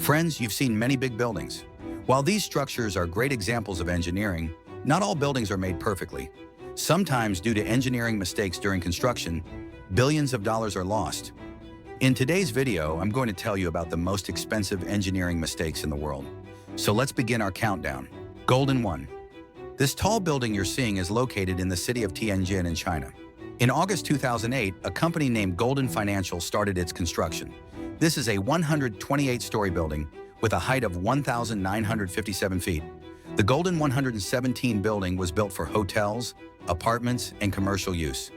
Friends, you've seen many big buildings. While these structures are great examples of engineering, not all buildings are made perfectly. Sometimes, due to engineering mistakes during construction, billions of dollars are lost. In today's video, I'm going to tell you about the most expensive engineering mistakes in the world. So let's begin our countdown. Goldin 1. This tall building you're seeing is located in the city of Tianjin in China. In August 2008, a company named Goldin Finance started its construction. This is a 128-story building with a height of 1,957 feet. The Goldin 117 building was built for hotels, apartments, and commercial use.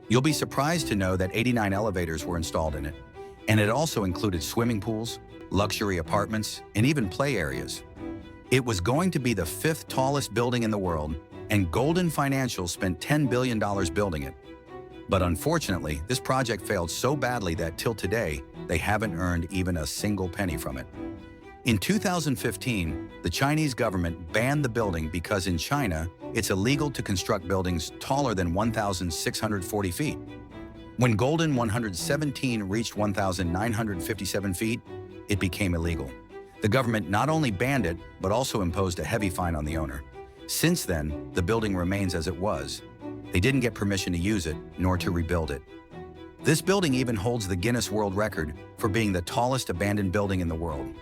You'll be surprised to know that 89 elevators were installed in it, and it also included swimming pools, luxury apartments, and even play areas. It was going to be the 5th tallest building in the world, and Goldin Finance spent $10 billion building it. But unfortunately, this project failed so badly that till today, they haven't earned even a single penny from it. In 2015, the Chinese government banned the building because in China, it's illegal to construct buildings taller than 1,640 feet. When Goldin 117 reached 1,957 feet, it became illegal. The government not only banned it, but also imposed a heavy fine on the owner. Since then, the building remains as it was. They didn't get permission to use it, nor to rebuild it. This building even holds the Guinness World Record for being the tallest abandoned building in the world.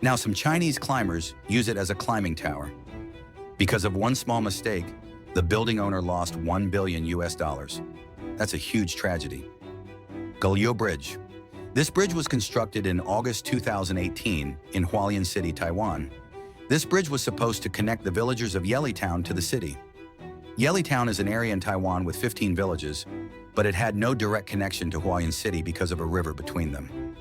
Now, some Chinese climbers use it as a climbing tower. Because of one small mistake, the building owner lost $1 billion. That's a huge tragedy. Yujiapu Bridge. This bridge was constructed in August 2018 in Hualien City, Taiwan. This bridge was supposed to connect the villagers of Yelitown to the city. Yelitown is an area in Taiwan with 15 villages, but it had no direct connection to Hualien City because of a river between them.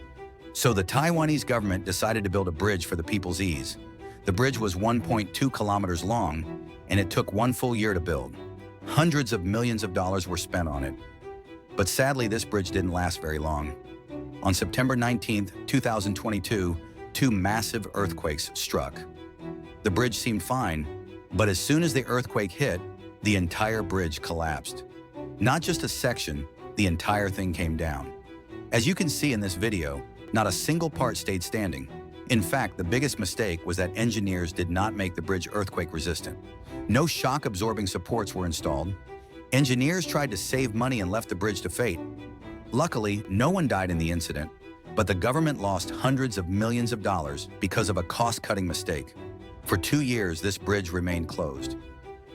So the Taiwanese government decided to build a bridge for the people's ease. The bridge was 1.2 kilometers long, and it took 1 full year to build. Hundreds of millions of dollars were spent on it. But sadly, this bridge didn't last very long. On September 19, 2022, 2 massive earthquakes struck. The bridge seemed fine, but as soon as the earthquake hit, the entire bridge collapsed. Not just a section, the entire thing came down. As you can see in this video, not a single part stayed standing. In fact, the biggest mistake was that engineers did not make the bridge earthquake resistant. No shock-absorbing supports were installed. Engineers tried to save money and left the bridge to fate. Luckily, no one died in the incident, but the government lost hundreds of millions of dollars because of a cost-cutting mistake. For 2 years, this bridge remained closed.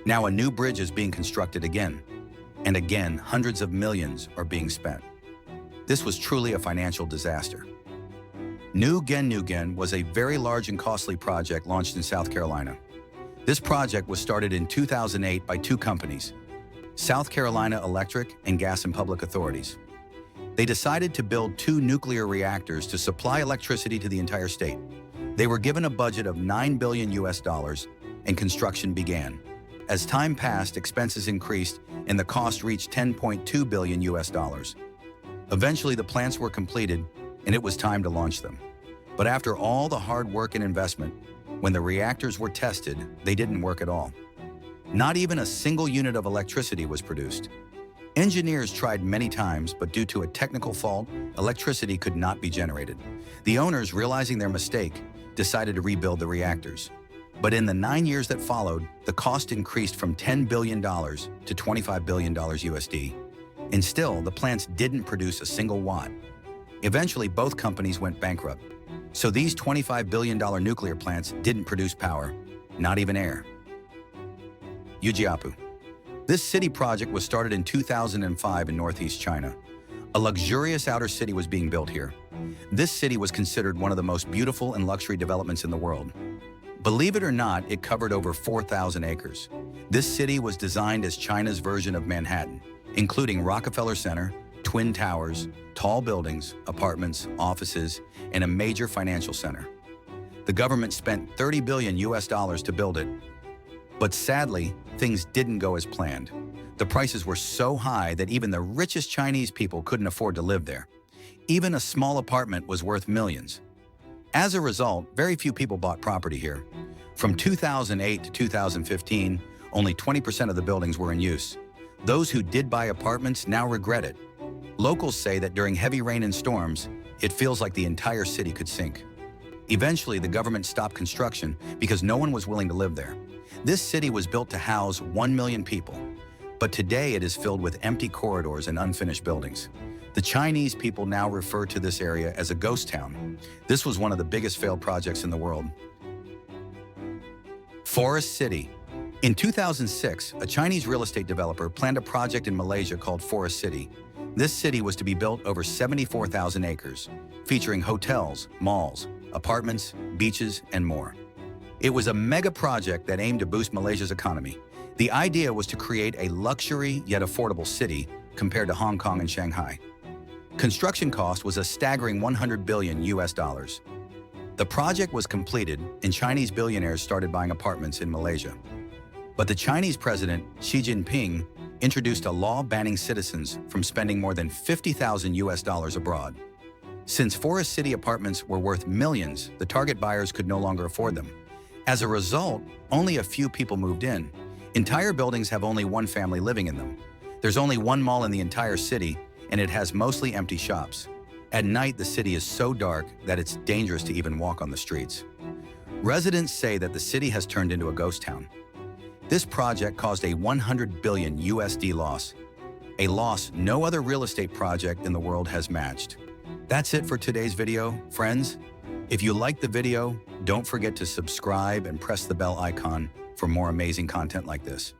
Now a new bridge is being constructed again, and again, hundreds of millions are being spent. This was truly a financial disaster. Nugen was a very large and costly project launched in South Carolina. This project was started in 2008 by 2 companies, South Carolina Electric and Gas and Public Authorities. They decided to build 2 nuclear reactors to supply electricity to the entire state. They were given a budget of $9 billion, and construction began. As time passed, expenses increased, and the cost reached $10.2 billion. Eventually, the plants were completed, and it was time to launch them. But after all the hard work and investment, when the reactors were tested, they didn't work at all. Not even a single unit of electricity was produced. Engineers tried many times, but due to a technical fault, electricity could not be generated. The owners, realizing their mistake, decided to rebuild the reactors. But in the 9 years that followed, the cost increased from $10 billion to $25 billion USD. And still, the plants didn't produce a single watt. Eventually, both companies went bankrupt. So these $25 billion nuclear plants didn't produce power, not even air. Yujiapu. This city project was started in 2005 in northeast China. A luxurious outer city was being built here. This city was considered one of the most beautiful and luxury developments in the world. Believe it or not, it covered over 4,000 acres. This city was designed as China's version of Manhattan, including Rockefeller Center, twin towers, tall buildings, apartments, offices, and a major financial center. The government spent $30 billion to build it. But sadly, things didn't go as planned. The prices were so high that even the richest Chinese people couldn't afford to live there. Even a small apartment was worth millions. As a result, very few people bought property here. From 2008 to 2015, only 20% of the buildings were in use. Those who did buy apartments now regret it. Locals say that during heavy rain and storms, it feels like the entire city could sink. Eventually, the government stopped construction because no one was willing to live there. This city was built to house 1 million people, but today it is filled with empty corridors and unfinished buildings. The Chinese people now refer to this area as a ghost town. This was one of the biggest failed projects in the world. Forest City. In 2006, a Chinese real estate developer planned a project in Malaysia called Forest City. This city was to be built over 74,000 acres, featuring hotels, malls, apartments, beaches, and more. It was a mega project that aimed to boost Malaysia's economy. The idea was to create a luxury yet affordable city compared to Hong Kong and Shanghai. Construction cost was a staggering 100 billion US dollars. The project was completed and Chinese billionaires started buying apartments in Malaysia. But the Chinese president, Xi Jinping, introduced a law banning citizens from spending more than 50,000 US dollars abroad. Since Forest City apartments were worth millions, the target buyers could no longer afford them. As a result, only a few people moved in. Entire buildings have only one family living in them. There's only one mall in the entire city, and it has mostly empty shops. At night, the city is so dark that it's dangerous to even walk on the streets. Residents say that the city has turned into a ghost town. This project caused a 100 billion USD loss, a loss no other real estate project in the world has matched. That's it for today's video, friends. If you liked the video, don't forget to subscribe and press the bell icon for more amazing content like this.